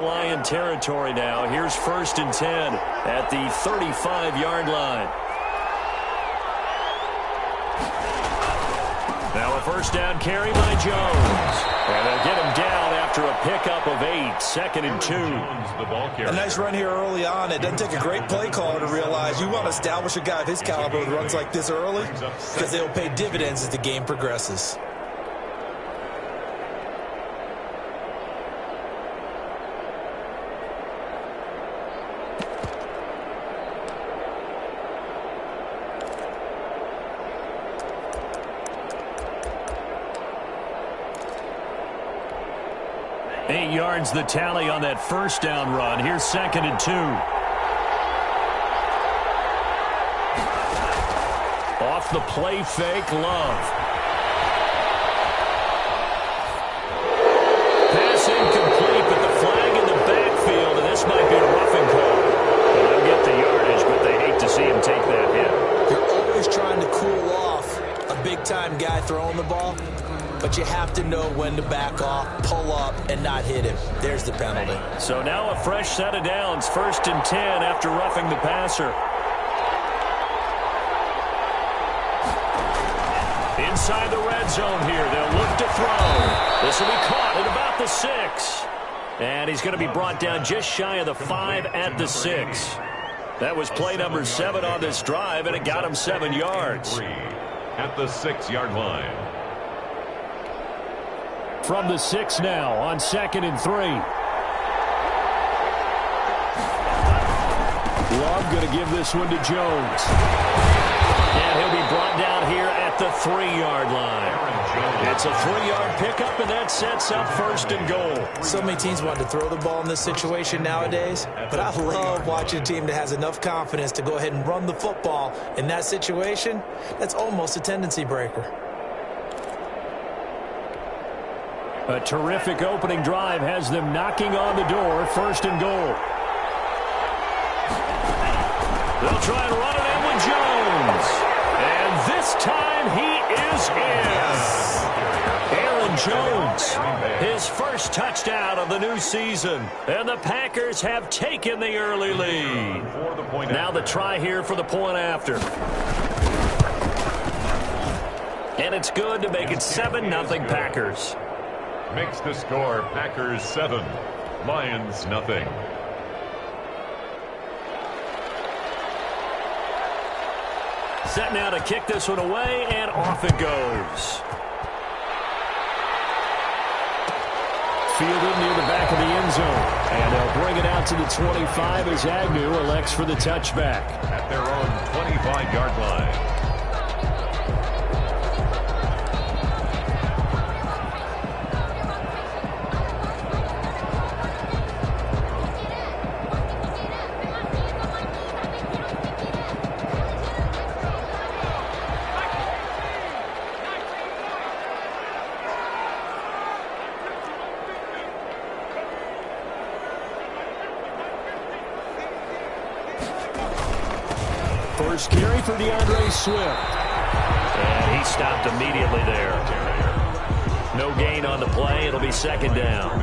Lion territory now. Here's 1st and 10 at the 35-yard line. Now a first down carry by Jones. And they'll get him down after a pickup of 8. 2nd and 2. A nice run here early on. It doesn't take a great play caller to realize you want to establish a guy of his caliber with runs like this early because they'll pay dividends as the game progresses. Yards the tally on that first down run. Here's 2nd and 2. Off the play fake, Love. Pass incomplete, but the flag in the backfield, and this might be a roughing call. Well, they'll get the yardage, but they hate to see him take that hit. You're always trying to cool off a big-time guy throwing the ball. But you have to know when to back off, pull up, and not hit him. There's the penalty. So now a fresh set of downs. 1st and 10 after roughing the passer. Inside the red zone here. They'll look to throw. This will be caught at about the 6. And he's going to be brought down just shy of the 5 at the 6. That was play number 7 on this drive, and it got him 7 yards. At the 6-yard line. From the 6 now on 2nd and 3. Love going to give this one to Jones. And he'll be brought down here at the 3-yard line. It's a 3-yard pickup, and that sets up 1st and goal. So many teams want to throw the ball in this situation nowadays, but I love watching a team that has enough confidence to go ahead and run the football. In that situation, that's almost a tendency breaker. A terrific opening drive has them knocking on the door. 1st and goal. They'll try and run it in with Jones. And this time he is in. Aaron Jones, his first touchdown of the new season. And the Packers have taken the early lead. Now the try here for the point after. And it's good to make it 7-0 Packers. Makes the score Packers 7, Lions nothing. Set now to kick this one away, and off it goes. Fielded near the back of the end zone. And they'll bring it out to the 25 as Agnew elects for the touchback. At their own 25-yard line. First carry for DeAndre Swift. And he stopped immediately there. No gain on the play. It'll be 2nd down.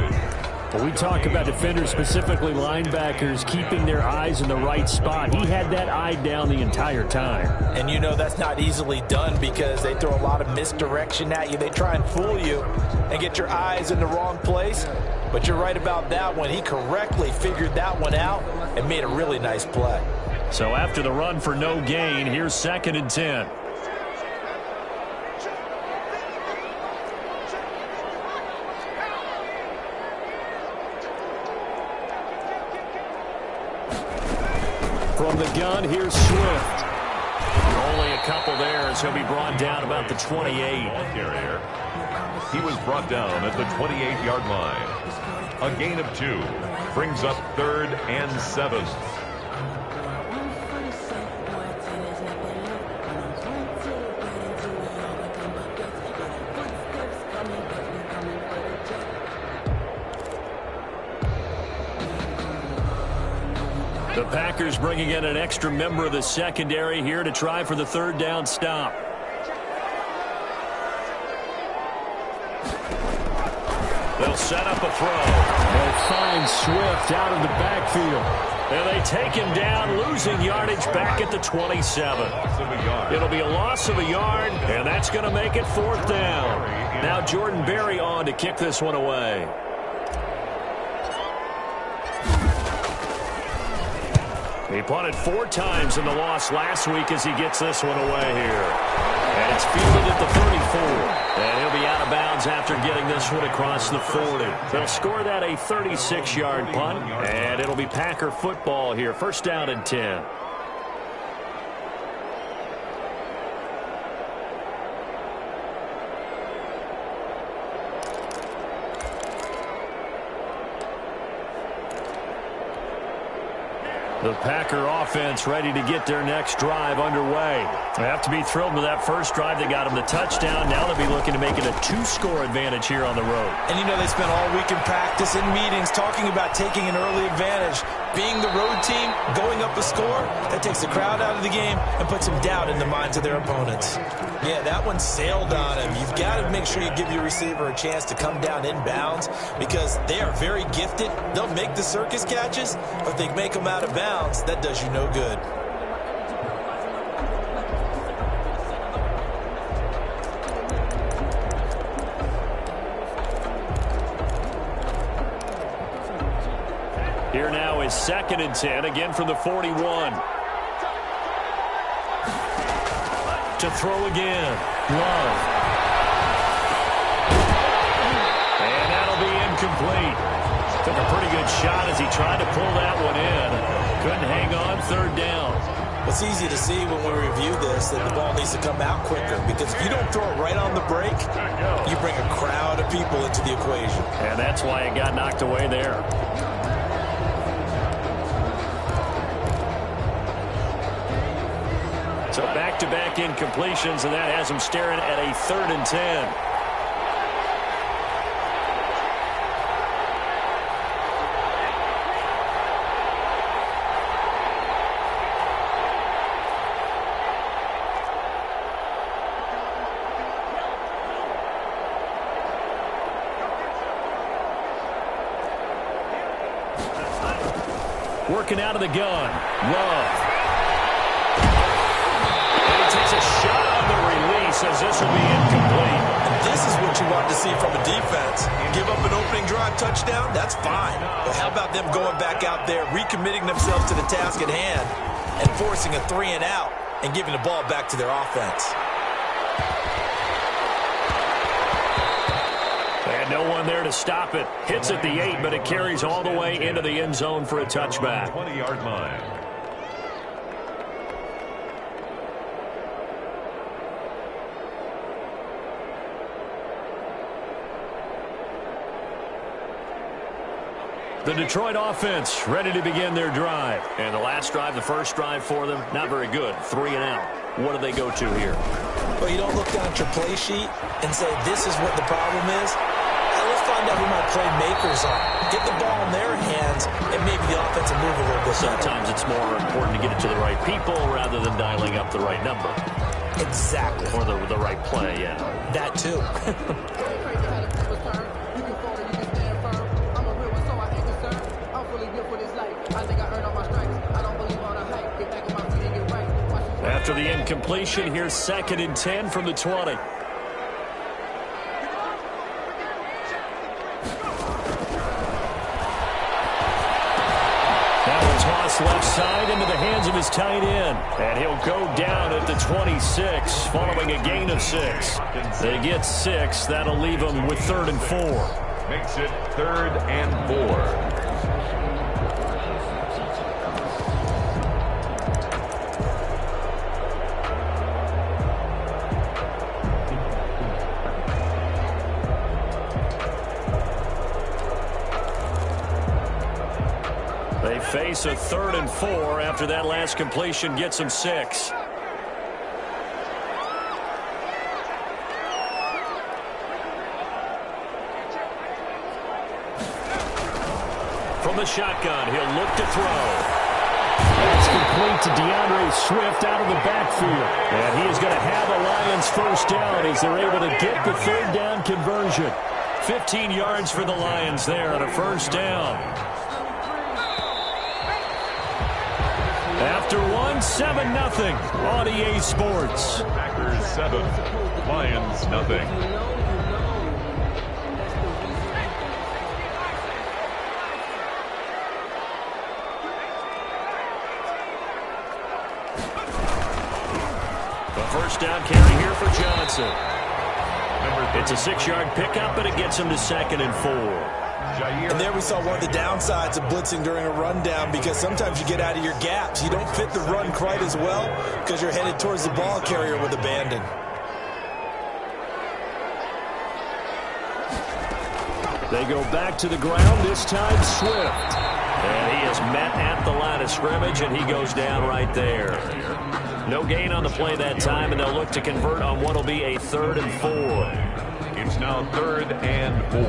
Well, we talk about defenders, specifically linebackers, keeping their eyes in the right spot. He had that eye down the entire time. And you know that's not easily done because they throw a lot of misdirection at you. They try and fool you and get your eyes in the wrong place. But you're right about that one. He correctly figured that one out and made a really nice play. So after the run for no gain, here's 2nd and 10. From the gun, here's Swift. Only a couple there as he'll be brought down about the 28. Carrier. He was brought down at the 28-yard line. A gain of 2 brings up 3rd and 7. The Packers bringing in an extra member of the secondary here to try for the 3rd down stop. They'll set up a throw. They find Swift out in the backfield. And they take him down, losing yardage back at the 27. It'll be a loss of a yard, and that's going to make it 4th down. Now Jordan Berry on to kick this one away. He punted 4 times in the loss last week as he gets this one away here. And it's fielded at the 34. And he'll be out of bounds after getting this one across the 40. They'll score that a 36-yard punt, and it'll be Packer football here. 1st down and 10. The Packer offense ready to get their next drive underway. They have to be thrilled with that first drive. They got them the touchdown. Now they'll be looking to make it a 2-score advantage here on the road. And you know they spent all week in practice and meetings talking about taking an early advantage. Being the road team, going up a score, that takes the crowd out of the game and puts some doubt in the minds of their opponents. Yeah, that one sailed on him. You've got to make sure you give your receiver a chance to come down inbounds because they are very gifted. They'll make the circus catches, but if they make them out of bounds, that does you no good. Here now is 2nd and 10, again from the 41. To throw again. Love. And that'll be incomplete. Took a pretty good shot as he tried to pull that one in. Couldn't hang on, 3rd down. It's easy to see when we review this that the ball needs to come out quicker because if you don't throw it right on the break, you bring a crowd of people into the equation. And that's why it got knocked away there. So back-to-back incompletions, and that has him staring at a 3rd and 10. Working out of the gun. Love. Takes a shot on the release as this will be incomplete. And this is what you want to see from a defense. Give up an opening drive touchdown, that's fine. But how about them going back out there, recommitting themselves to the task at hand, and forcing a 3-and-out and giving the ball back to their offense. And no one there to stop it. Hits at the 8, but it carries all the way into the end zone for a touchback. 20-yard line. The Detroit offense ready to begin their drive. And the last drive, the first drive for them, not very good. 3-and-out. What do they go to here? Well, you don't look down at your play sheet and say, this is what the problem is. Let's find out who my playmakers are. Get the ball in their hands, and maybe the offense will move a little bit. Sometimes it's more important to get it to the right people rather than dialing up the right number. Exactly. Or the right play, yeah. That too. After the incompletion, here's 2nd and 10 from the 20. Left side into the hands of his tight end. And he'll go down at the 26 following a gain of 6. They get 6. That'll leave them with 3rd and 4. Makes it 3rd and 4. They face a 3rd and 4 after that last completion gets them 6. From the shotgun, he'll look to throw. That's complete to DeAndre Swift out of the backfield. And he is going to have a Lions first down as they're able to get the 3rd down conversion. 15 yards for the Lions there on a first down. After 7-0 on EA Sports. Packers 7, Lions nothing. The first down carry here for Johnson. It's a 6-yard pickup, but it gets him to 2nd and 4. And there we saw one of the downsides of blitzing during a rundown, because sometimes you get out of your gaps. You don't fit the run quite as well because you're headed towards the ball carrier with abandon. They go back to the ground, this time Swift. And he is met at the line of scrimmage, and he goes down right there. No gain on the play that time, and they'll look to convert on what will be a 3rd and 4. It's now 3rd and 4.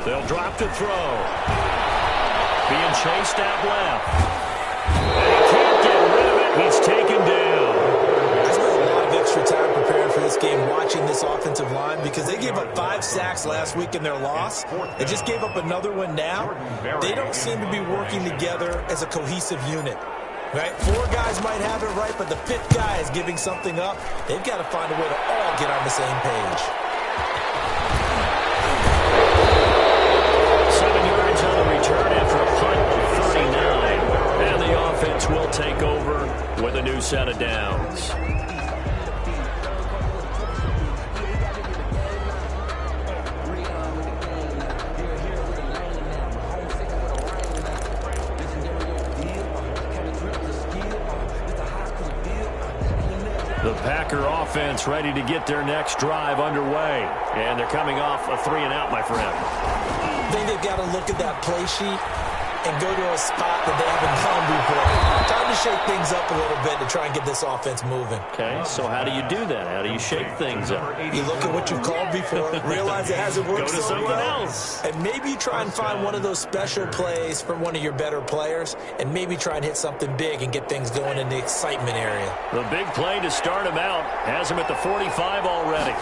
They'll drop to throw. Being chased out left. And he can't get rid of it. He's taken down. I spent a lot of extra time preparing for this game, watching this offensive line, because they gave up 5 sacks last week in their loss. They just gave up another one now. They don't seem to be working together as a cohesive unit. Right? 4 guys might have it right, but the 5th guy is giving something up. They've got to find a way to all get on the same page. 7 yards on the return after a punt, 39. And the offense will take over with a new set of downs. The Packer offense ready to get their next drive underway. And they're coming off a 3-and-out, my friend. I think they've got to look at that play sheet and go to a spot that they haven't gone before. Time to shake things up a little bit to try and get this offense moving. Okay, so how do you do that? How do you shake things up? You look at what you've called before, realize it hasn't worked Go to so something well, else. and maybe try and find one of those special plays from one of your better players, and maybe try and hit something big and get things going in the excitement area. The big play to start him out has him at the 45 already.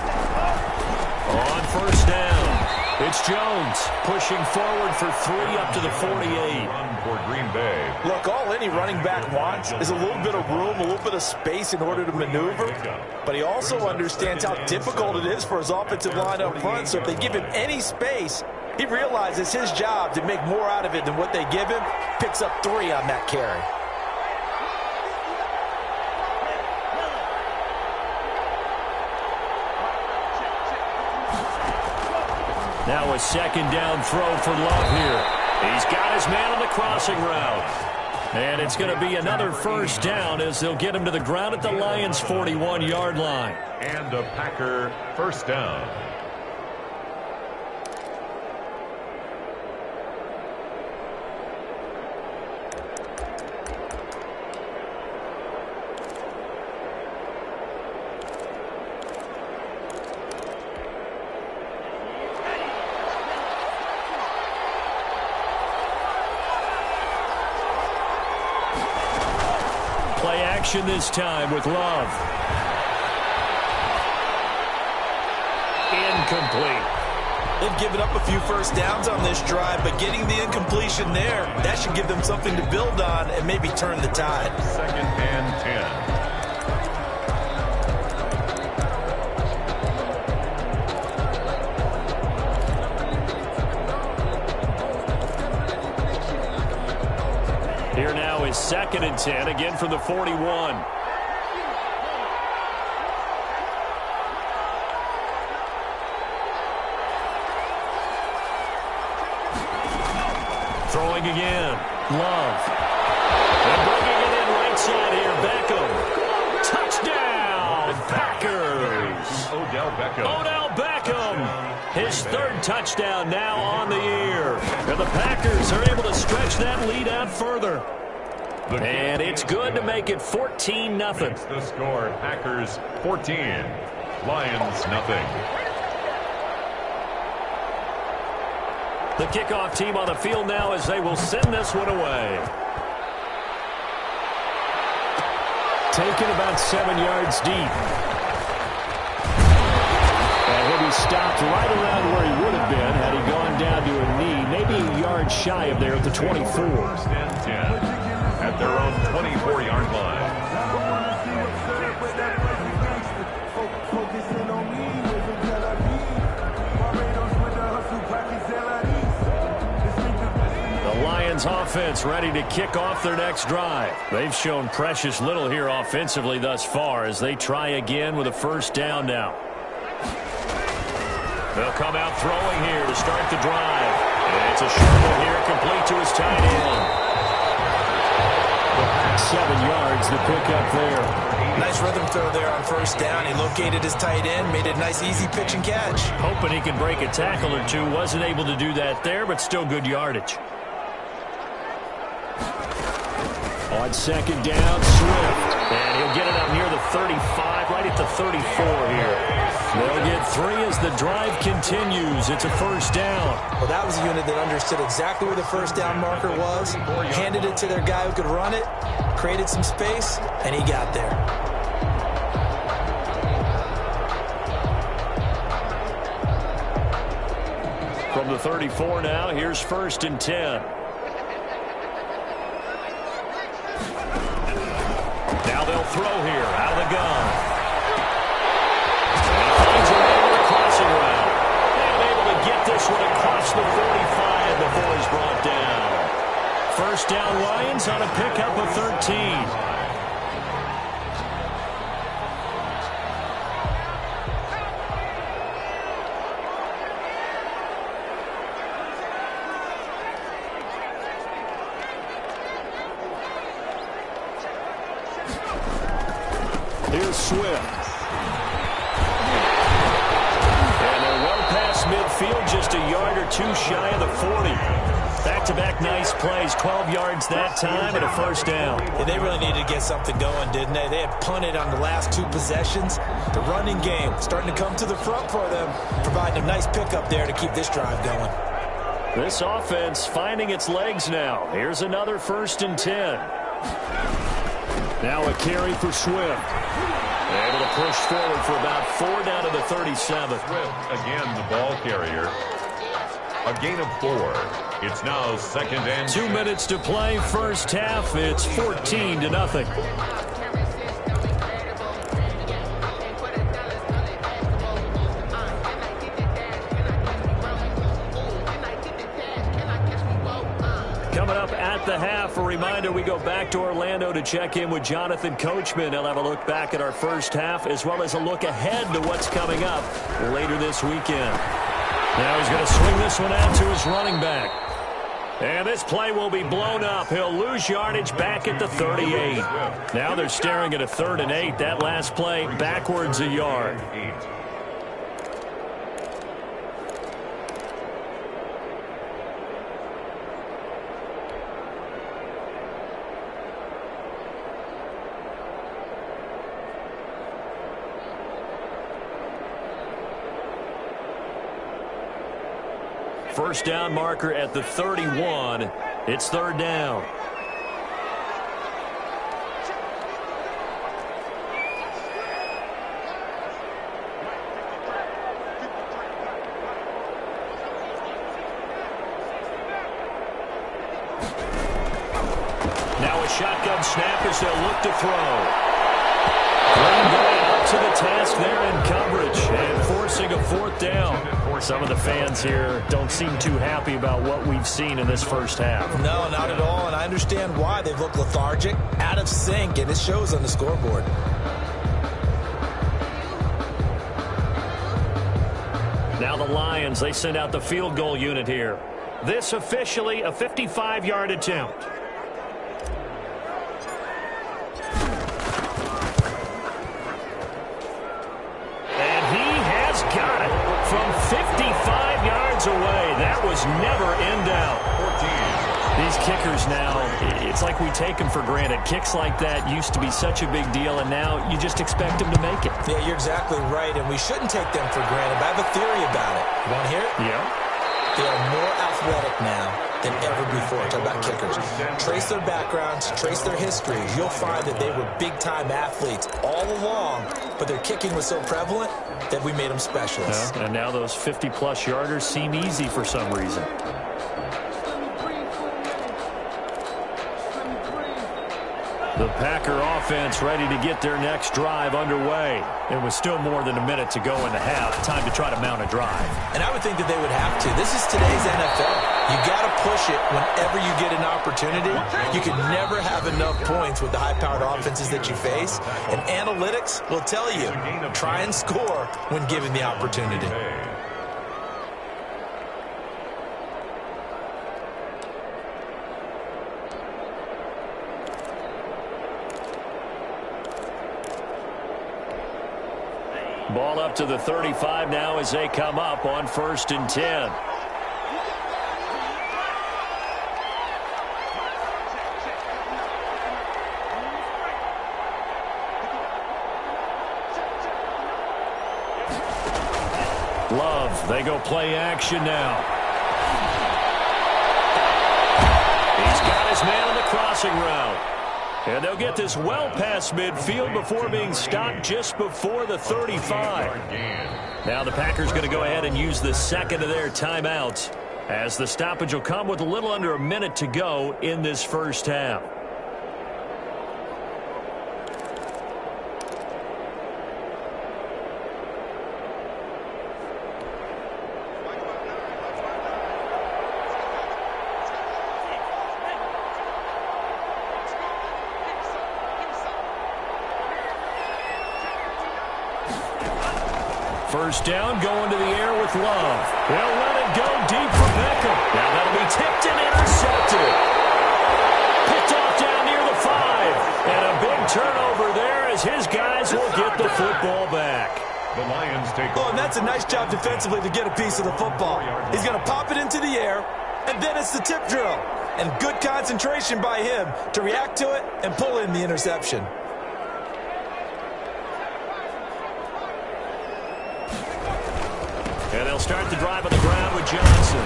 On first down, it's Jones pushing forward for 3 up to the 48. Run for Green Bay. Look, all any running back wants is a little bit of room, a little bit of space in order to maneuver. But he also understands how difficult it is for his offensive line up front. So if they give him any space, he realizes his job to make more out of it than what they give him. Picks up 3 on that carry. Now a second down throw for Love here. He's got his man on the crossing route. And it's going to be another first down as they'll get him to the ground at the Lions' 41-yard line. And a Packer first down. Play action this time with Love. Incomplete. They've given up a few first downs on this drive, but getting the incompletion there, that should give them something to build on and maybe turn the tide. 2nd and 10. Here now is 2nd and 10, again from the 41. Throwing again. Love. And bringing it in right side here. Beckham. Touchdown, Packers. Odell Beckham. Odell Beckham. His 3rd touchdown now on the year. And the Packers are able to stretch that lead out further. And it's good to make it 14-0. The score, Packers 14, Lions nothing. The kickoff team on the field now as they will send this one away. Taken about 7 yards deep. And he'll be stopped right around where he would have been had he gone down to a knee, maybe a yard shy of there at the 24. First and 10 at their own 24-yard line. The Lions offense ready to kick off their next drive. They've shown precious little here offensively thus far as they try again with a first down now. They'll come out throwing here to start the drive. And it's a short one here, complete to his tight end. 7 yards, the pickup there. Nice rhythm throw there on first down. He located his tight end, made it a nice easy pitch and catch. Hoping he can break a tackle or two. Wasn't able to do that there, but still good yardage. On second down, Swift. And he'll get it up near the 35, right at the 34 here. They'll get 3 as the drive continues. It's a first down. Well, that was a unit that understood exactly where the first down marker was, handed it to their guy who could run it, created some space, and he got there. From the 34 now, here's first and 10. Now they'll throw here, out of the gun. And he finds a way with a crossing route. And able to get this one across the 45 before he's brought down. First down Lions on a pickup of 13. Here's Swift. And they're well past midfield, just a yard or two shy of the 40. Back-to-back nice plays, 12 yards that time and a first down. Yeah, they really needed to get something going, didn't they? They had punted on the last 2 possessions. The running game starting to come to the front for them, providing a nice pickup there to keep this drive going. This offense finding its legs now. Here's another first and 10. Now a carry for Swift. Able to push forward for about 4 down to the 37. Swift again the ball carrier. A gain of 4. It's now second and 2 minutes to play first half. It's 14-0. Coming up at the half, a reminder we go back to Orlando to check in with Jonathan Coachman. He'll have a look back at our first half as well as a look ahead to what's coming up later this weekend. Now he's going to swing this one out to his running back. And this play will be blown up. He'll lose yardage back at the 38. Now they're staring at a 3rd and 8. That last play backwards a yard. First down marker at the 31. It's 3rd down. Now a shotgun snap as they'll look to throw. Green Bay up to the task there in coverage and forcing a 4th down. Some of the fans here don't seem too happy about what we've seen in this first half. No, not at all, and I understand why. They've looked lethargic, out of sync, and it shows on the scoreboard. Now the Lions, they send out the field goal unit here. This officially a 55-yard attempt. From 55 yards away. That was never in doubt. These kickers now, it's like we take them for granted. Kicks like that used to be such a big deal, and now you just expect them to make it. Yeah, you're exactly right, and we shouldn't take them for granted. But I have a theory about it. You want to hear it? Yeah. They are more athletic now than ever before. Talk about kickers. Trace their backgrounds, trace their histories. You'll find that they were big-time athletes all along, but their kicking was so prevalent that we made them specialists. Yeah, and now those 50-plus yarders seem easy for some reason. The Packer offense ready to get their next drive underway. It was still more than a minute to go in the half. Time to try to mount a drive. And I would think that they would have to. This is today's NFL. You got to push it whenever you get an opportunity. You can never have enough points with the high-powered offenses that you face. And analytics will tell you, try and score when given the opportunity. Ball up to the 35 now as they come up on 1st and 10. Love, they go play action now. He's got his man on the crossing route. And they'll get this well past midfield before being stopped just before the 35. Now the Packers going to go ahead and use the second of their timeouts, as the stoppage will come with a little under a minute to go in this first half. First down, going to the air with Love. They'll let it go deep for Beckham. Now that'll be tipped and intercepted. Picked off down near the 5. And a big turnover there as his guys will get the football back. The Lions take and that's a nice job defensively to get a piece of the football. He's going to pop it into the air, and then it's the tip drill. And good concentration by him to react to it and pull in the interception. And they'll start the drive on the ground with Johnson.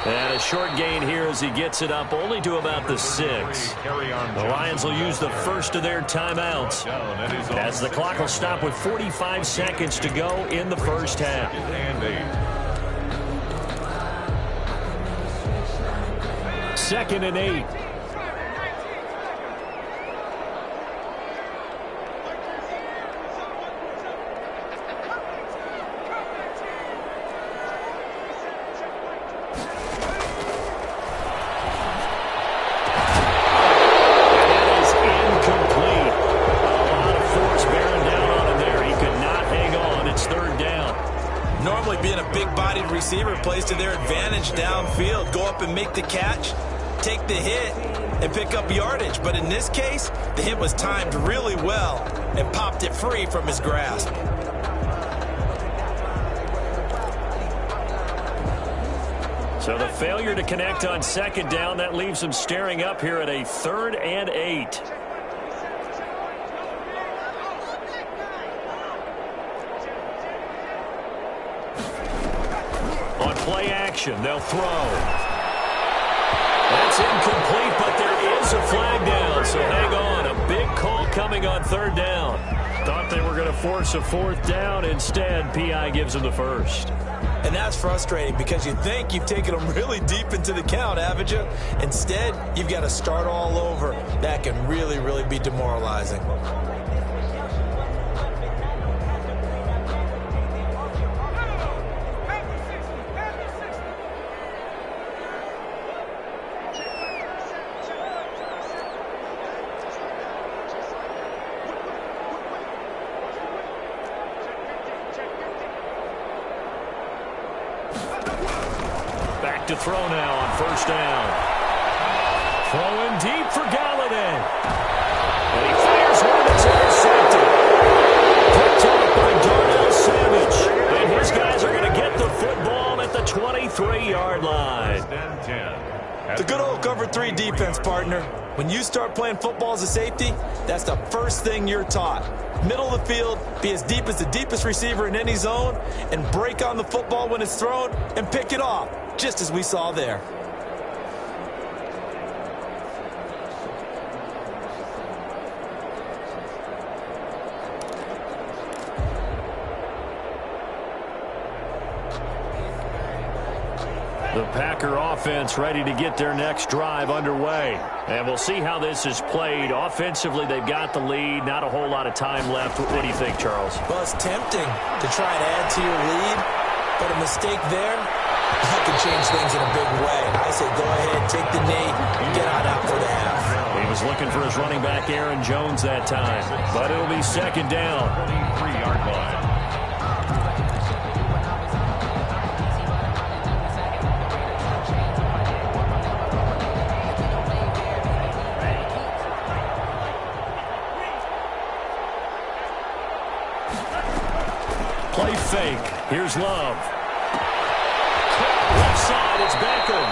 And a short gain here as he gets it up only to about the 6. The Lions will use the first of their timeouts, as the clock will stop with 45 seconds to go in the first half. 2nd and 8. Receiver plays to their advantage downfield. Go up and make the catch, take the hit, and pick up yardage. But in this case, the hit was timed really well and popped it free from his grasp. So the failure to connect on 2nd down, that leaves him staring up here at a 3rd and 8. Play action. They'll throw. That's incomplete, but there is a flag down, so hang on. A big call coming on 3rd down. Thought they were going to force a 4th down. Instead, P.I. gives them the first. And that's frustrating because you think you've taken them really deep into the count, haven't you? Instead, you've got to start all over. That can really, really be demoralizing. To throw now on 1st down. Throwing deep for Galladay. And he fires one that's intercepted. Picked off by Darnell Savage. And his guys are going to get the football at the 23-yard line. The good old cover 3 defense, partner. When you start playing football as a safety, that's the first thing you're taught. Middle of the field, be as deep as the deepest receiver in any zone, and break on the football when it's thrown and pick it off, just as we saw there. The Packer offense ready to get their next drive underway. And we'll see how this is played. Offensively, they've got the lead. Not a whole lot of time left. What do you think, Charles? Well, it's tempting to try and add to your lead, but a mistake there, that could change things in a big way. I say go ahead, take the knee, and get on out for the half. He was looking for his running back, Aaron Jones, that time. But it'll be second down. 23-yard line. Play fake. Here's Love. Left side, it's Beckham.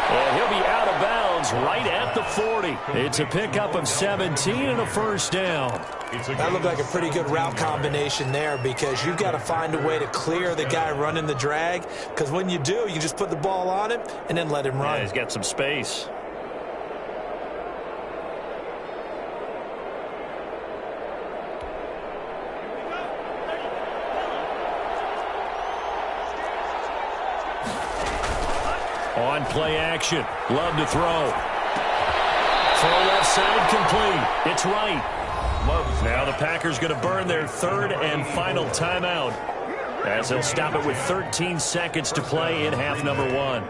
And he'll be out of bounds right at the 40. It's a pickup of 17 and a first down. That looked like a pretty good route combination there, because you've got to find a way to clear the guy running the drag, because when you do, you just put the ball on him and then let him run. Yeah, he's got some space. On play action. Love to throw. Throw left side complete. It's right. Now the Packers going to burn their third and final timeout, as they'll stop it with 13 seconds to play in half number 1.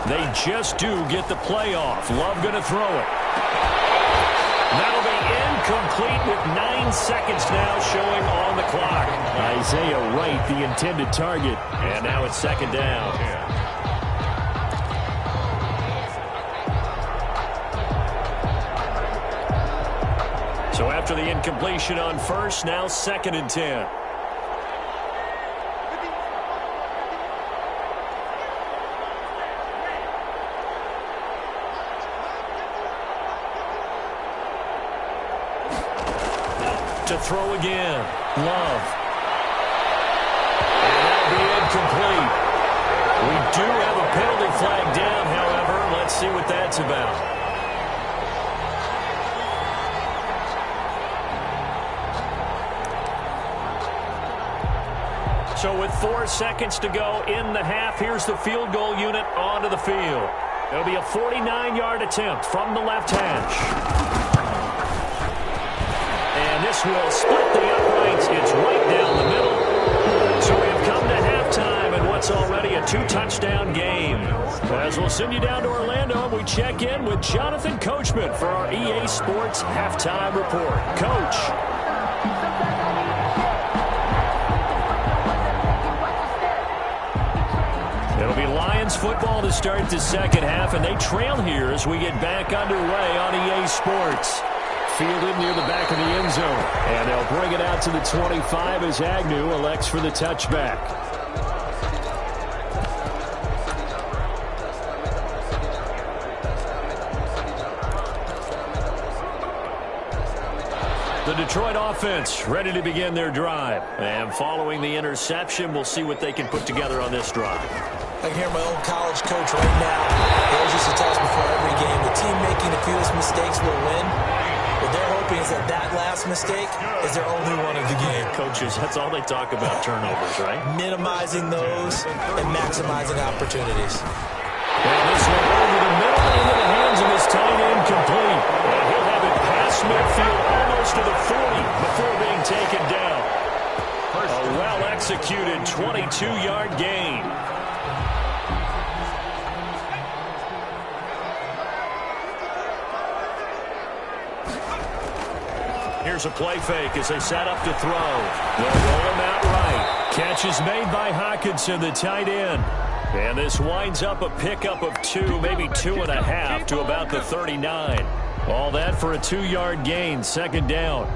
They just do get the playoff. Love going to throw it. That'll be incomplete with 9 seconds now showing on the clock. Isaiah Wright, the intended target. And now it's second down. So after the incompletion on first, now second and 10. To throw again. Love. And that'll be incomplete. We do have a penalty flag down, however. Let's see what that's about. So with 4 seconds to go in the half, here's the field goal unit onto the field. It'll be a 49-yard attempt from the left hash. And this will split the uprights. It's right down the middle. So we've come to halftime in what's already a 2-touchdown game. As we'll send you down to Orlando, we check in with Jonathan Coachman for our EA Sports Halftime Report. Coach. It'll be Lions football to start the second half, and they trail here as we get back underway on EA Sports. Fielded near the back of the end zone. And they'll bring it out to the 25 as Agnew elects for the touchback. The Detroit offense ready to begin their drive. And following the interception, we'll see what they can put together on this drive. I can hear my old college coach right now. He always used to tell us before every game, the team making the fewest mistakes will win. What they're hoping is that that last mistake is their only one of the game. Coaches, that's all they talk about, turnovers, right? Minimizing those and maximizing opportunities. And this one over the middle into the hands of his tight end complete. And he'll have it past midfield Here's a play fake as they set up to throw. They'll roll him out right. Catch is made by Hockenson, the tight end. And this winds up a pickup of 2, maybe 2.5 to about the 39. All that for a 2-yard gain, 2nd down.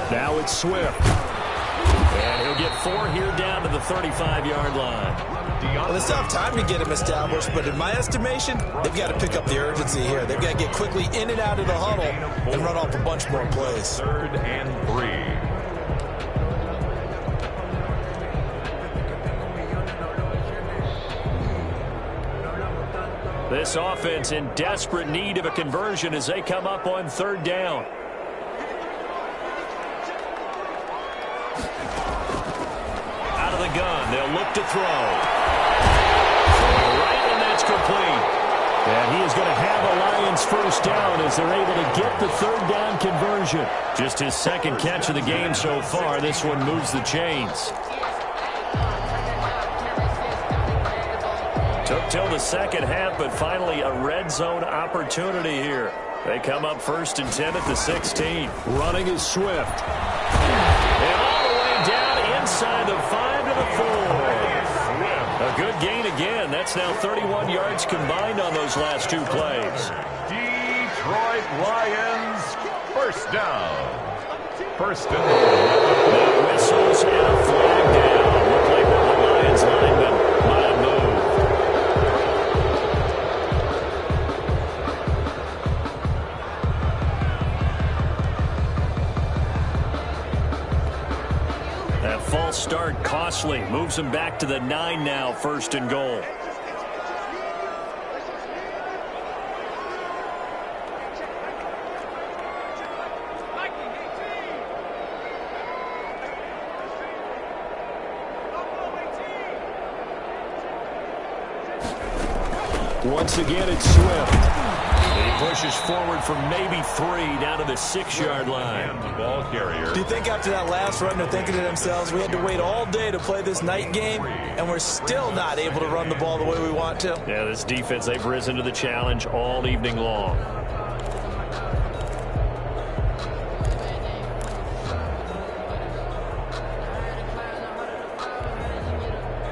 Now it's Swift. And he'll get 4 here down to the 35-yard line. Well, it's not time to get him established, but in my estimation, they've got to pick up the urgency here. They've got to get quickly in and out of the huddle and run off a bunch more plays. 3rd and 3. This offense in desperate need of a conversion as they come up on 3rd down. Out of the gun, they'll look to throw. Right, and that's complete. And he is going to have a Lions first down as they're able to get the 3rd down conversion. Just his 2nd catch of the game so far. This one moves the chains. Took till the 2nd half, but finally a red zone opportunity here. They come up 1st and 10 at the 16. Running is Swift. And all the way down inside the 5 to the 4. A good gain again. That's now 31 yards combined on those last 2 plays. Detroit Lions, 1st down. 1st and goal. Now whistles and a flag down. Looked like one of the Lions linemen might have moved. That false start costly. Moves him back to the 9 now, 1st and goal. Once again, it's Swift. He pushes forward from maybe 3 down to the 6-yard line. The ball carrier. Do you think after that last run they're thinking to themselves, we had to wait all day to play this night game, and we're still not able to run the ball the way we want to? Yeah, this defense, they've risen to the challenge all evening long.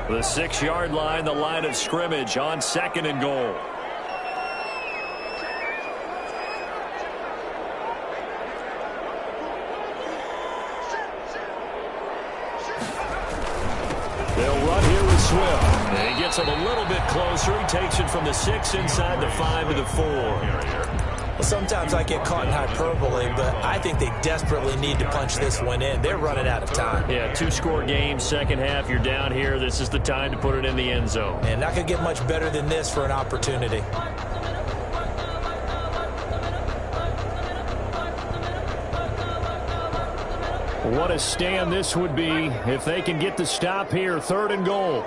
The 6-yard line, the line of scrimmage on 2nd and goal. They'll run here with Swift. And he gets him a little bit closer. He takes it from the 6 inside the 5 to the 4. Well, sometimes I get caught in hyperbole, but I think they desperately need to punch this one in. They're running out of time. Yeah, 2-score game, 2nd half. You're down here. This is the time to put it in the end zone. And not going to get much better than this for an opportunity. What a stand this would be if they can get the stop here. 3rd and goal.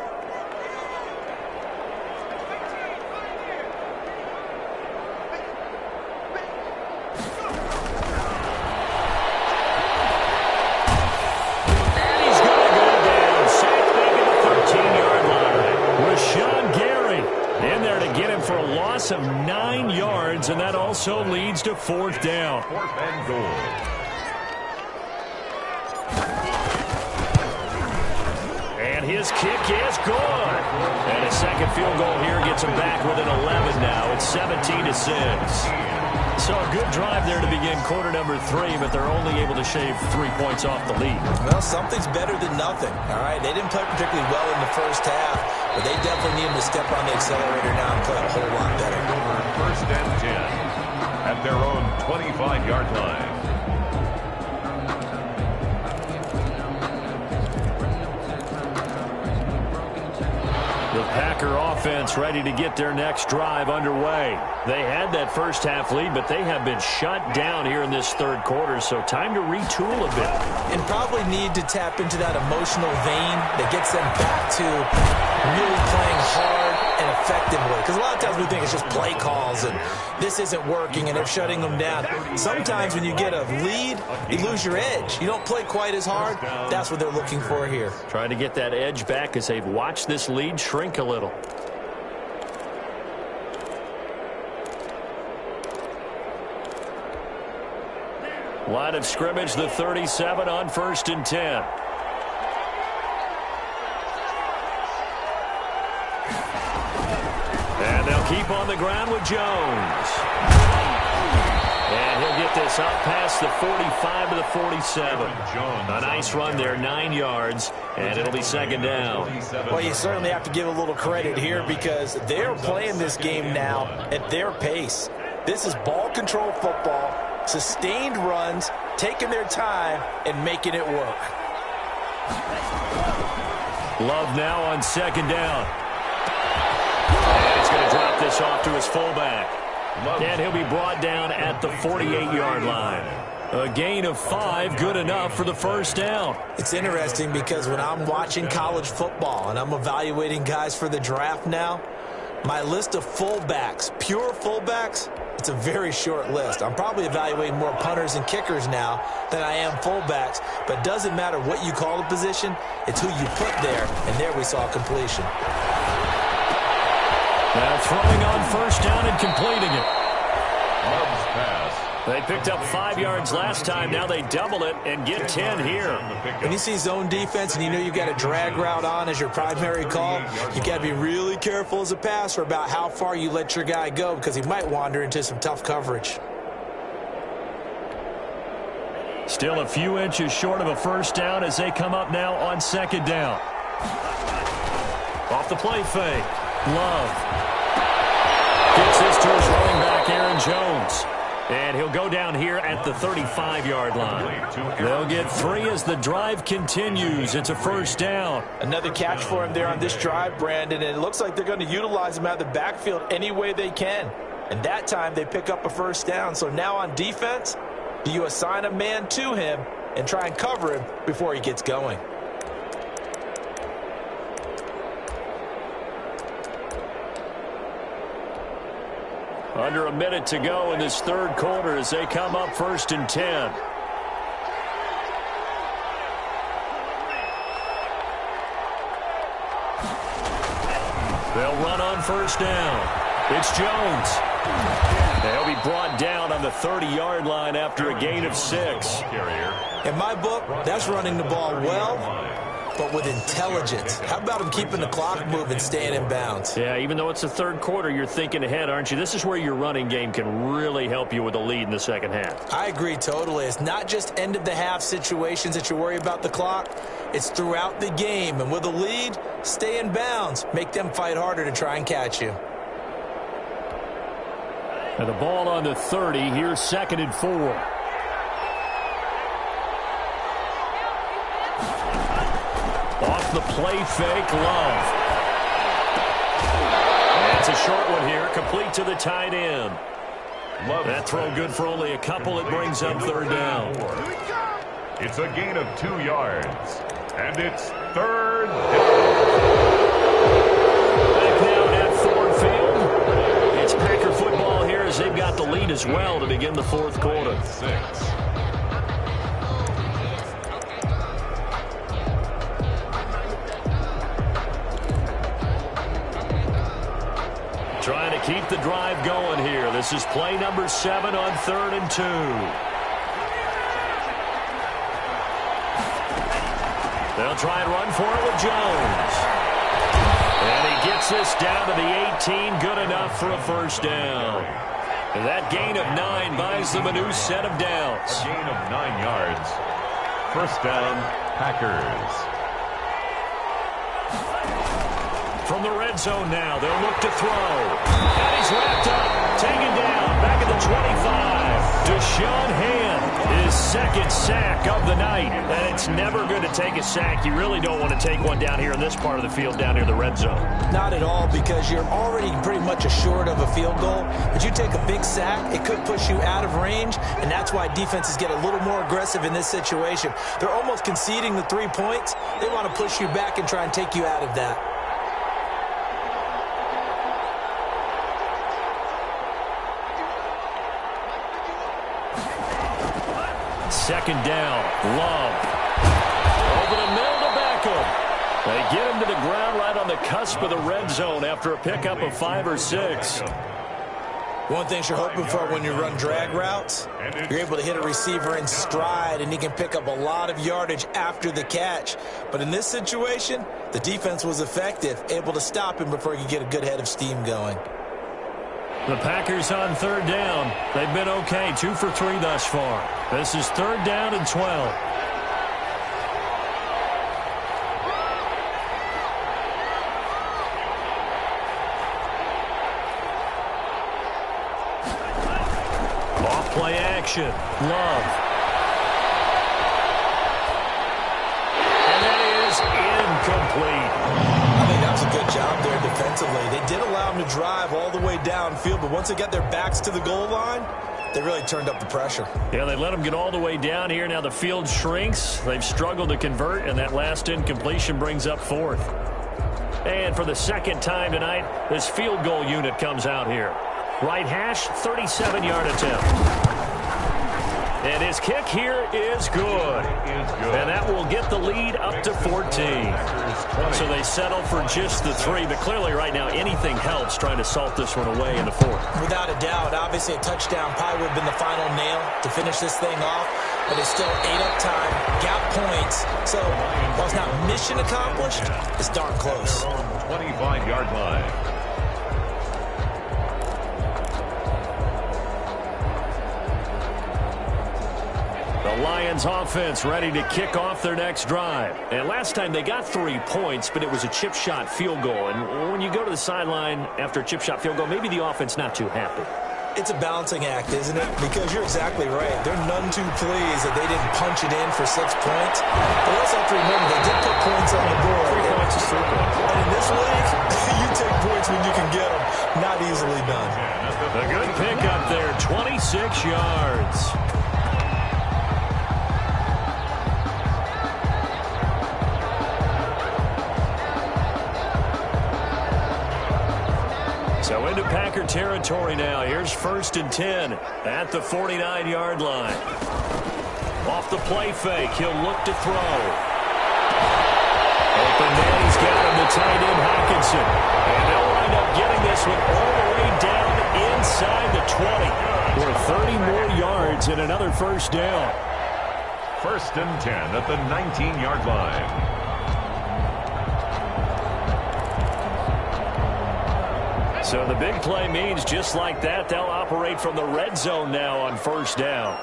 Of 9 yards, and that also leads to 4th down. 4th and goal. And his kick is good. And a 2nd field goal here gets him back within 11 now. It's 17-6. So a good drive there to begin quarter number 3, but they're only able to shave 3 points off the lead. Well, something's better than nothing. All right, they didn't play particularly well in the 1st half, but they definitely need him to step on the accelerator now and play a whole lot better. 1st and 10 at their own 25-yard line. The Packer offense ready to get their next drive underway. They had that 1st half lead, but they have been shut down here in this 3rd quarter, so time to retool a bit. And probably need to tap into that emotional vein that gets them back to really playing hard and effectively. Because a lot of times we think it's just play calls and this isn't working and they're shutting them down. Sometimes when you get a lead, you lose your edge. You don't play quite as hard. That's what they're looking for here. Trying to get that edge back as they've watched this lead shrink a little. Line of scrimmage, the 37 on 1st and 10. And they'll keep on the ground with Jones. And he'll get this up past the 45 to the 47. A nice run there, 9 yards, and it'll be 2nd down. Well, you certainly have to give a little credit here because they're playing this game now at their pace. This is ball control football, sustained runs, taking their time, and making it work. Love now on 2nd down. And he's going to drop this off to his fullback. And he'll be brought down at the 48-yard line. A gain of 5, good enough for the 1st down. It's interesting because when I'm watching college football and I'm evaluating guys for the draft now, my list of fullbacks, pure fullbacks, it's a very short list. I'm probably evaluating more punters and kickers now than I am fullbacks, but it doesn't matter what you call the position, it's who you put there, and there we saw completion. Now throwing on 1st down and completing it. Love's pass. They picked up 5 yards last time. Now they double it and get 10 here. When you see zone defense and you know you've got a drag route on as your primary call, you got to be really careful as a passer about how far you let your guy go because he might wander into some tough coverage. Still a few inches short of a 1st down as they come up now on 2nd down. Off the play fake. Love gets this to his running back, Aaron Jones. And he'll go down here at the 35-yard line. They'll get 3 as the drive continues. It's a 1st down. Another catch for him there on this drive, Brandon, and it looks like they're going to utilize him out of the backfield any way they can. And that time they pick up a 1st down. So now on defense, do you assign a man to him and try and cover him before he gets going? Under a minute to go in this 3rd quarter as they come up 1st and 10. They'll run on 1st down. It's Jones. They'll be brought down on the 30-yard line after a gain of 6. In my book, that's running the ball well, but with intelligence. How about him keeping the clock moving, staying in bounds? Yeah, even though it's the 3rd quarter, you're thinking ahead, aren't you? This is where your running game can really help you with a lead in the 2nd half. I agree totally. It's not just end-of-the-half situations that you worry about the clock. It's throughout the game. And with a lead, stay in bounds. Make them fight harder to try and catch you. And the ball on the 30. Here's 2nd and 4. Off the play fake, Love. That's a short one here, complete to the tight end. That throw good for only a couple. It brings up 3rd down. It's a gain of 2 yards, and it's 3rd down. Back now at Ford Field. It's Packer football here as they've got the lead as well to begin the 4th quarter. 6. Trying to keep the drive going here. This is play number 7 on 3rd and 2. They'll try and run for it with Jones. And he gets this down to the 18. Good enough for a 1st down. And that gain of 9 buys them a new set of downs. A gain of 9 yards. 1st down, Packers. From the red zone now, they'll look to throw. And he's wrapped up, taken down, back at the 25. Deshaun Hand, his 2nd sack of the night. And it's never good to take a sack. You really don't want to take one down here in this part of the field, down near the red zone. Not at all, because you're already pretty much assured of a field goal. But you take a big sack, it could push you out of range, and that's why defenses get a little more aggressive in this situation. They're almost conceding the 3 points. They want to push you back and try and take you out of that. 2nd down, Love. Over the middle to Beckham. They get him to the ground right on the cusp of the red zone after a pickup of 5 or 6. One thing you're hoping for when you run drag routes, you're able to hit a receiver in stride, and he can pick up a lot of yardage after the catch. But in this situation, the defense was effective, able to stop him before he could get a good head of steam going. The Packers on third down. They've been okay, 2 for 3 thus far. This is third down and 12. Play action. Love. And that is incomplete. I think that was a good job there defensively. They did allow him to drive all the way downfield, but once they got their backs to the goal line, they really turned up the pressure. Yeah, they let him get all the way down here. Now the field shrinks. They've struggled to convert, and that last incompletion brings up fourth. And for the second time tonight, this field goal unit comes out here. Right hash, 37-yard attempt. And his kick here is good. And that will get the lead up to 14. So they settle for just the 3. But clearly right now anything helps trying to salt this one away in the fourth. Without a doubt, obviously a touchdown probably would have been the final nail to finish this thing off. But they still ate up time, got points. So while it's not mission accomplished, it's darn close. 25-yard line. The Lions offense ready to kick off their next drive. And last time they got 3 points, but it was a chip shot field goal. And when you go to the sideline after a chip shot field goal, maybe the offense not too happy. It's a balancing act, isn't it? Because you're exactly right. They're none too pleased that they didn't punch it in for 6 points. But also have to remember, they did put points on the board. 3 points is 3 points. And in this league, you take points when you can get them. Not easily done. A good pickup there, 26 yards. So into Packer territory now. Here's 1st and 10 at the 49-yard line. Off the play fake, he'll look to throw. Open man, he's got him, the tight end Hockenson. And they'll wind up getting this one all the way down inside the 20. For 30 more yards and another 1st down. 1st and 10 at the 19-yard line. So the big play means just like that, they'll operate from the red zone now on 1st down.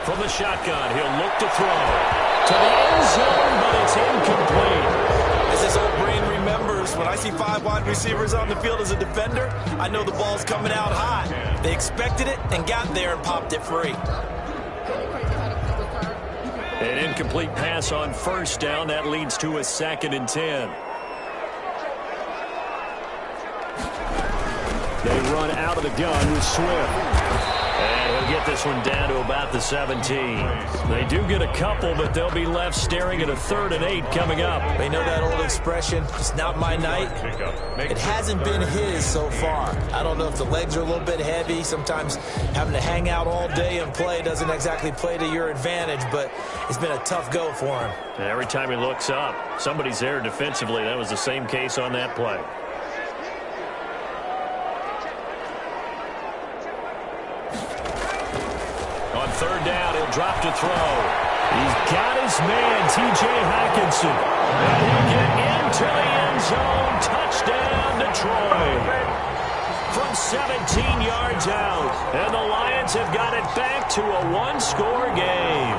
From the shotgun, he'll look to throw. To the end zone, but it's incomplete. As his old brain remembers, when I see 5 wide receivers on the field as a defender, I know the ball's coming out high. They expected it and got there and popped it free. An incomplete pass on 1st down. That leads to a 2nd and 10. They run out of the gun with Swift. And he'll get this one down to about the 17. They do get a couple, but they'll be left staring at a 3rd and 8 coming up. They know that old expression, it's not my night. It hasn't been his so far. I don't know if the legs are a little bit heavy. Sometimes having to hang out all day and play doesn't exactly play to your advantage, but it's been a tough go for him. And every time he looks up, somebody's there defensively. That was the same case on that play. On 3rd down, he'll drop to throw. He's got his man, T.J. Hockenson. And he'll get into the end zone. Touchdown, Detroit. From 17 yards out. And the Lions have got it back to a 1-score game.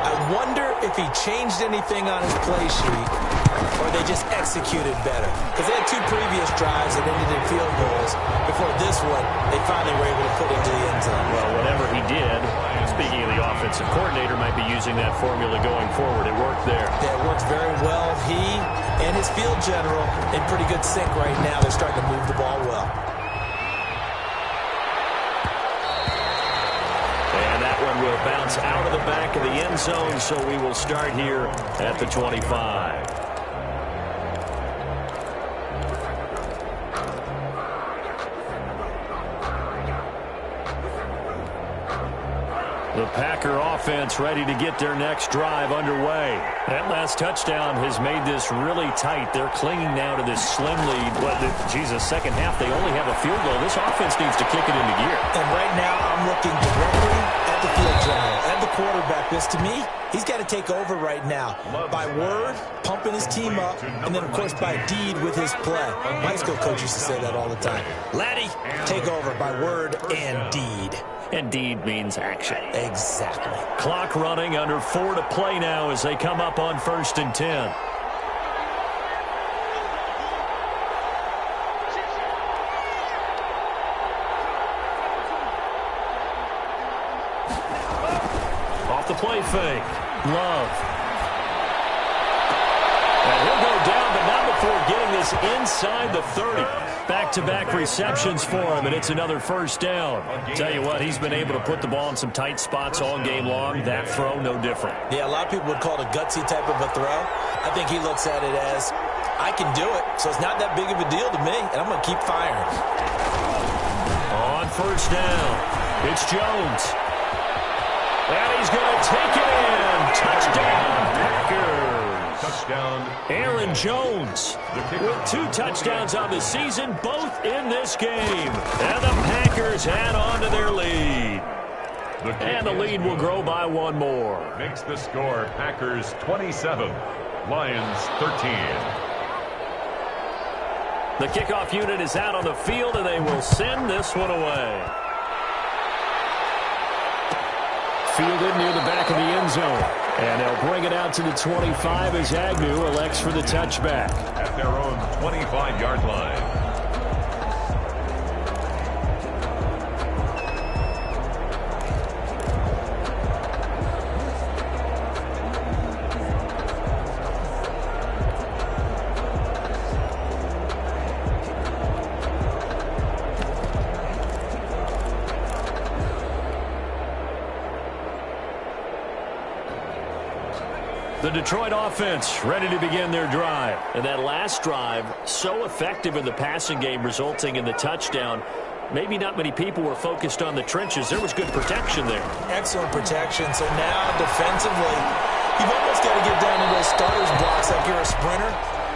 I wonder if he changed anything on his play sheet or they just executed better. Because they had 2 previous drives that ended in field goals. Before this one, they finally were able to put it into the end zone. Well, whatever he did, speaking of the offensive coordinator, might be using that formula going forward. It worked there. Yeah, it worked very well. He and his field general in pretty good sync right now. They're starting to move the ball well. And that one will bounce out of the back of the end zone, so we will start here at the 25. The Packer offense ready to get their next drive underway. That last touchdown has made this really tight. They're clinging now to this slim lead. But, second half, they only have a field goal. This offense needs to kick it into gear. And right now, I'm looking directly at the field general, at the quarterback. Because to me, he's got to take over right now. By word, pumping his team up, and then, of course, by deed with his play. My high school coach used to say that all the time. Laddie, take over by word and deed. And deed means action. Exactly. Clock running, under 4 to play now as they come up on 1st and 10. Off the play fake. Love. And he'll go down, but not before getting this inside the 30. Back-to-back receptions for him, and it's another first down. Tell you what, he's been able to put the ball in some tight spots all game long. That throw, no different. Yeah, a lot of people would call it a gutsy type of a throw. I think he looks at it as, I can do it, so it's not that big of a deal to me, and I'm going to keep firing. On first down, it's Jones. And he's going to take it in. Touchdown, Packers. Touchdown, Aaron Jones with 2 touchdowns on the season, both in this game. And the Packers add on to their lead. And the lead will grow by 1 more. Makes the score Packers 27, Lions 13. The kickoff unit is out on the field, and they will send this one away. Fielded near the back of the end zone. And they'll bring it out to the 25 as Agnew elects for the touchback. At their own 25-yard line. The Detroit offense ready to begin their drive. And that last drive, so effective in the passing game, resulting in the touchdown. Maybe not many people were focused on the trenches. There was good protection there. Excellent protection. So now, defensively, you've almost got to get down to those starters blocks like you're a sprinter.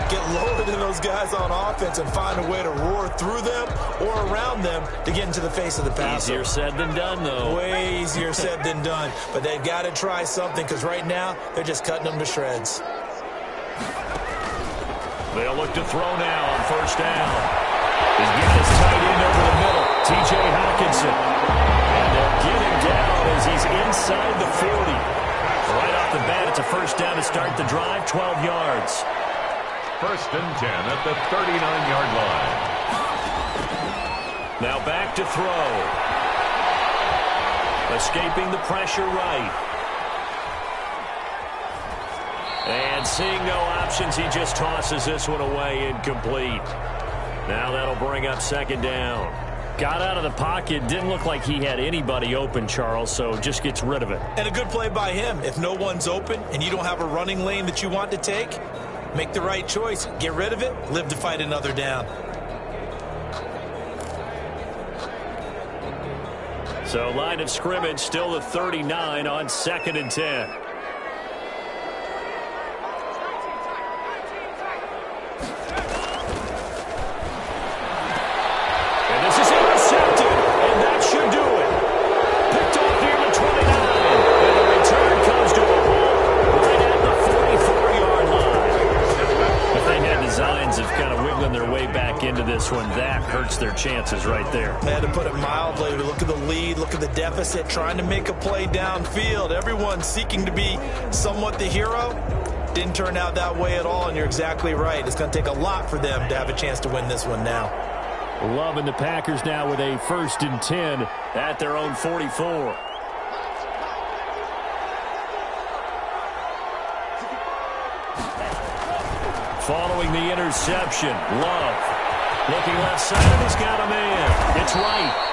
Get lower than those guys on offense and find a way to roar through them or around them to get into the face of the passer. Easier said than done, though. Way easier said than done. But they've got to try something because right now they're just cutting them to shreds. They'll look to throw now on first down. He's getting his tight end over the middle, T.J. Hockenson. And they'll get him down as he's inside the 40. Right off the bat, it's a first down to start the drive, 12 yards. 1st and 10 at the 39-yard line. Now back to throw. Escaping the pressure right. And seeing no options, he just tosses this one away incomplete. Now that'll bring up 2nd down. Got out of the pocket, didn't look like he had anybody open, Charles, so just gets rid of it. And a good play by him. If no one's open and you don't have a running lane that you want to take, make the right choice. Get rid of it. Live to fight another down. So line of scrimmage still the 39 on 2nd and 10. And this is intercepted. And that should do it. Picked off near the 29. And the return comes to a halt right at the 44-yard line. If they had designs of kind of wiggling their way back into this one, that hurts their chances right there. They had to put it mildly. Look at the lead, look at the deficit, trying to make a play downfield. Everyone seeking to be somewhat the hero. Didn't turn out that way at all, and you're exactly right. It's going to take a lot for them to have a chance to win this one now. Loving the Packers now with a 1st and 10 at their own 44. Following the interception, Love looking left side, and he's got a man. It's right.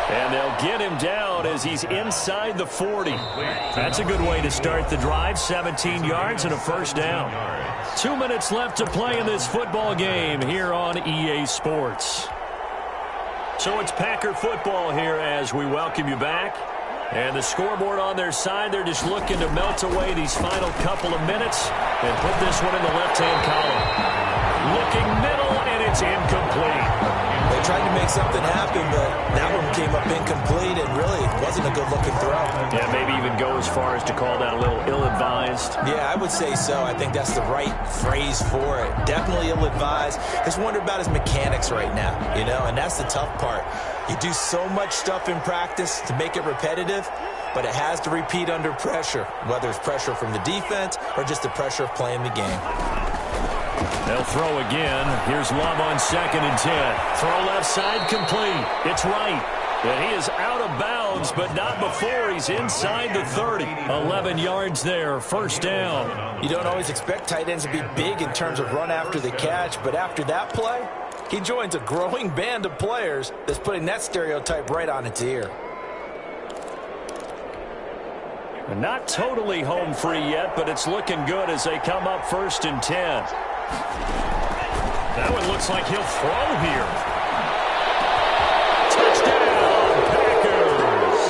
And they'll get him down as he's inside the 40. That's a good way to start the drive. 17 yards and a first down. 2 minutes left to play in this football game here on EA Sports. So it's Packer football here as we welcome you back. And the scoreboard on their side, they're just looking to melt away these final couple of minutes and put this one in the left-hand column. Looking middle, and it's incomplete. They tried to make something happen, but that one came up incomplete and really wasn't a good-looking throw. Yeah, maybe even go as far as to call that a little ill-advised. Yeah, I would say so. I think that's the right phrase for it. Definitely ill-advised. Just wonder about his mechanics right now, you know, and that's the tough part. You do so much stuff in practice to make it repetitive, but it has to repeat under pressure, whether it's pressure from the defense or just the pressure of playing the game. They'll throw again. Here's Love on 2nd and 10. Throw left side complete. It's right. And he is out of bounds, but not before he's inside the 30. 11 yards there, first down. You don't always expect tight ends to be big in terms of run after the catch, but after that play, he joins a growing band of players that's putting that stereotype right on its ear. Not totally home free yet, but it's looking good as they come up 1st and 10. That one looks like he'll throw here. Touchdown, Packers!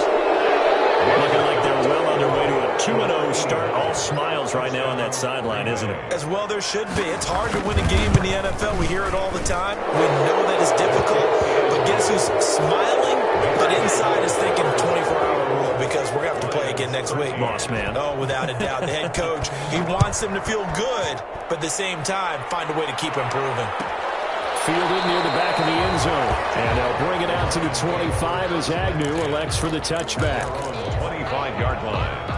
Looking like they're well on their way to a 2-0 start. All smiles right now on that sideline, isn't it? As well there should be. It's hard to win a game in the NFL. We hear it all the time. We know that it's difficult. But guess who's smiling, but inside is thinking 24-hour rule because we're going to have to play again next week. Boss man. Oh, without a doubt. The head coach, he wants them to feel good, but at the same time, find a way to keep improving. Fielded near the back of the end zone. And they'll bring it out to the 25 as Agnew elects for the touchback. 25-yard line.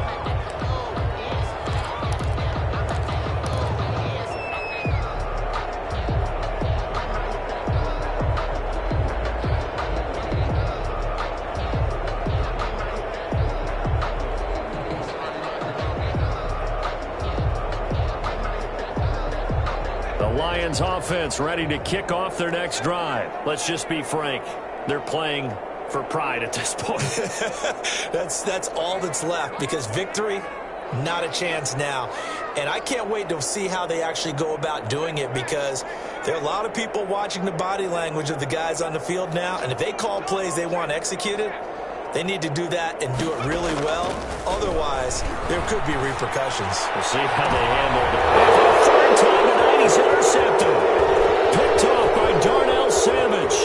Lions offense ready to kick off their next drive. Let's just be frank. They're playing for pride at this point. That's all that's left because victory, not a chance now. And I can't wait to see how they actually go about doing it because there are a lot of people watching the body language of the guys on the field now. And if they call plays they want executed, they need to do that and do it really well. Otherwise, there could be repercussions. We'll see how they handle it. Third time tonight, he's intercepted. Picked off by Darnell Savage.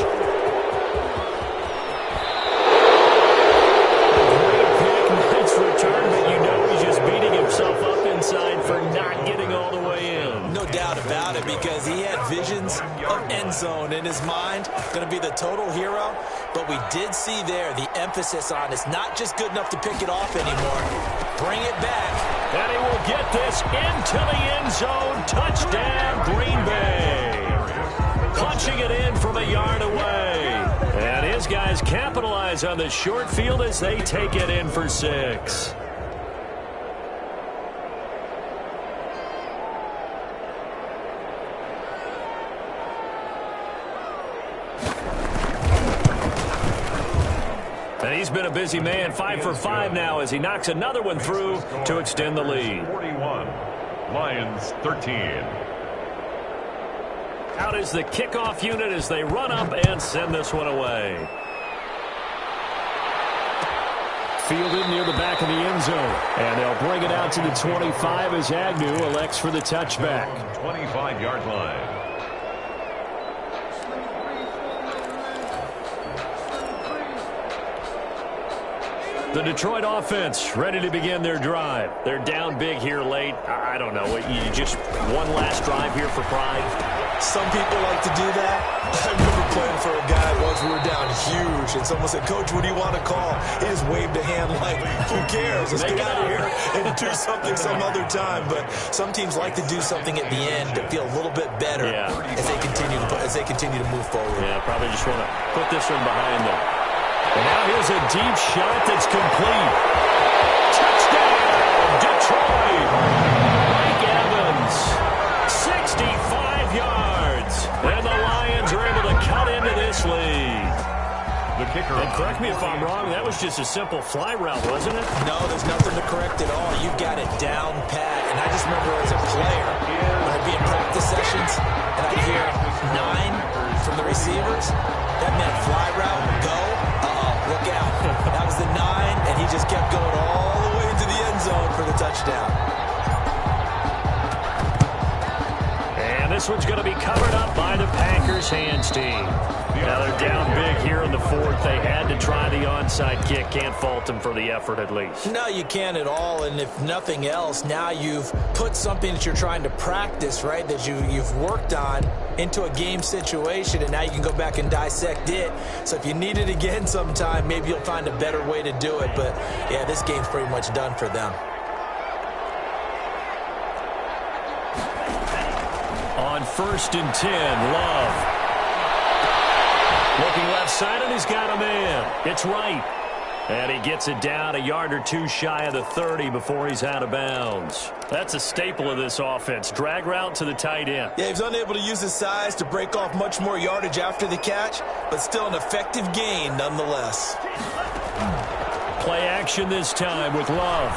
Great pick, nice return, but you know he's just beating himself up inside for not getting all the way in. No doubt about it because he had visions of end zone in his mind. Going to be the total hero. But we did see there the emphasis on it's not just good enough to pick it off anymore. Bring it back. And he will get this into the end zone. Touchdown, Green Bay. Punching it in from a yard away. And his guys capitalize on the short field as they take it in for 6. And he's been a busy man, 5 for 5 now as he knocks another one through to extend the lead. 41, Lions 13. Out is the kickoff unit as they run up and send this one away. Fielded near the back of the end zone. And they'll bring it out to the 25 as Agnew elects for the touchback. 25-yard line. The Detroit offense ready to begin their drive. They're down big here late. I don't know. You just one last drive here for pride. Some people like to do that. I remember playing for a guy once we were down huge, and someone said, "Coach, what do you want to call?" He just waved a hand like, who cares? Let's get out of here and do something some other time. But some teams like to do something at the end to feel a little bit better as they continue to move forward. Yeah, probably just want to put this one behind them. And now here's a deep shot that's complete. Touchdown, Detroit. Mike Evans, 65 yards. And the Lions are able to cut into this lead. The kicker. And correct me if I'm wrong, that was just a simple fly route, wasn't it? No, there's nothing to correct at all. You've got it down pat. And I just remember as a player, when I'd be in practice sessions, and I'd hear 9 from the receivers, that meant fly route, go. Look out. That was the 9, and he just kept going all the way into the end zone for the touchdown. And this one's going to be covered up by the Packers hands team. Now they're down big here in the 4th. They had to try the onside kick. Can't fault them for the effort at least. No, you can't at all. And if nothing else, now you've put something that you're trying to practice, right, that you've worked on into a game situation, and now you can go back and dissect it. So if you need it again sometime, maybe you'll find a better way to do it. But, yeah, this game's pretty much done for them. On 1st and 10, Love. Looking left side, and he's got a man. It's right. And he gets it down a yard or two shy of the 30 before he's out of bounds. That's a staple of this offense. Drag route to the tight end. Yeah, he's unable to use his size to break off much more yardage after the catch, but still an effective gain nonetheless. Play action this time with Love.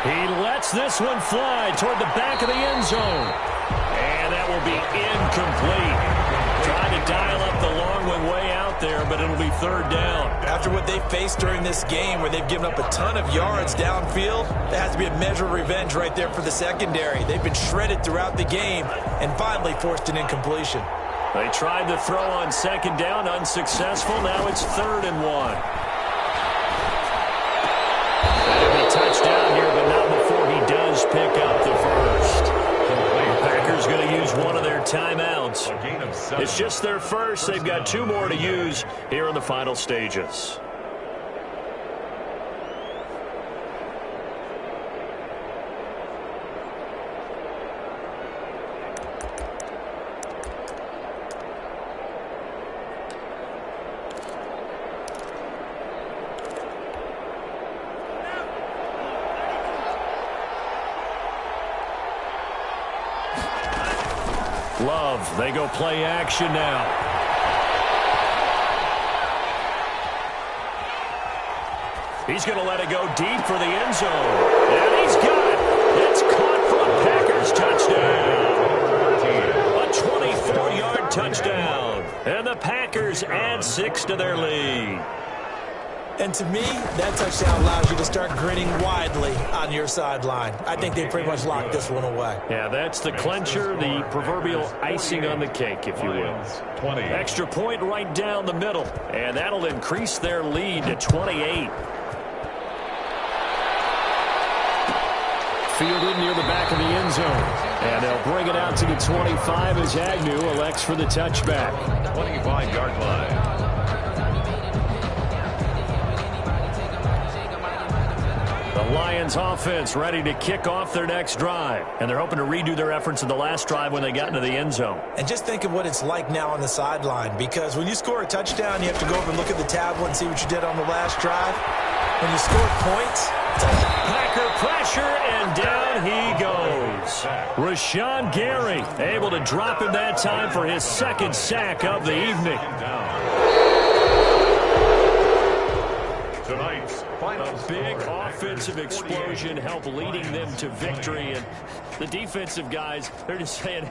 He lets this one fly toward the back of the end zone. And that will be incomplete. Trying to dial up the long one way out there, but it'll be 3rd down. After what they faced during this game where they've given up a ton of yards downfield, there has to be a measure of revenge right there for the secondary. They've been shredded throughout the game and finally forced an incompletion. They tried to throw on 2nd down, unsuccessful. Now it's 3rd and 1. That'll be touchdown here, but not before he does pick up the first. The Packers going to use one of their timeouts. It's just their first. They've got 2 more to use here in the final stages. Love, they go play action now. He's going to let it go deep for the end zone. And he's got it. It's caught for a Packers touchdown. A 24-yard touchdown. And the Packers add 6 to their lead. And to me, that touchdown allows you to start grinning widely on your sideline. I think they pretty much locked this one away. Yeah, that's the clincher, the proverbial icing on the cake, if you will. 20. Extra point right down the middle, and that'll increase their lead to 28. Fielded near the back of the end zone. And they'll bring it out to the 25 as Agnew elects for the touchback. 25-yard line. The Lions offense ready to kick off their next drive. And they're hoping to redo their efforts in the last drive when they got into the end zone. And just think of what it's like now on the sideline, because when you score a touchdown, you have to go over and look at the tablet and see what you did on the last drive. When you score points, Packer pressure, and down he goes. Rashawn Gary able to drop him that time for his 2nd sack of the evening. A big offensive explosion helped leading them to victory, and the defensive guys, they're just saying,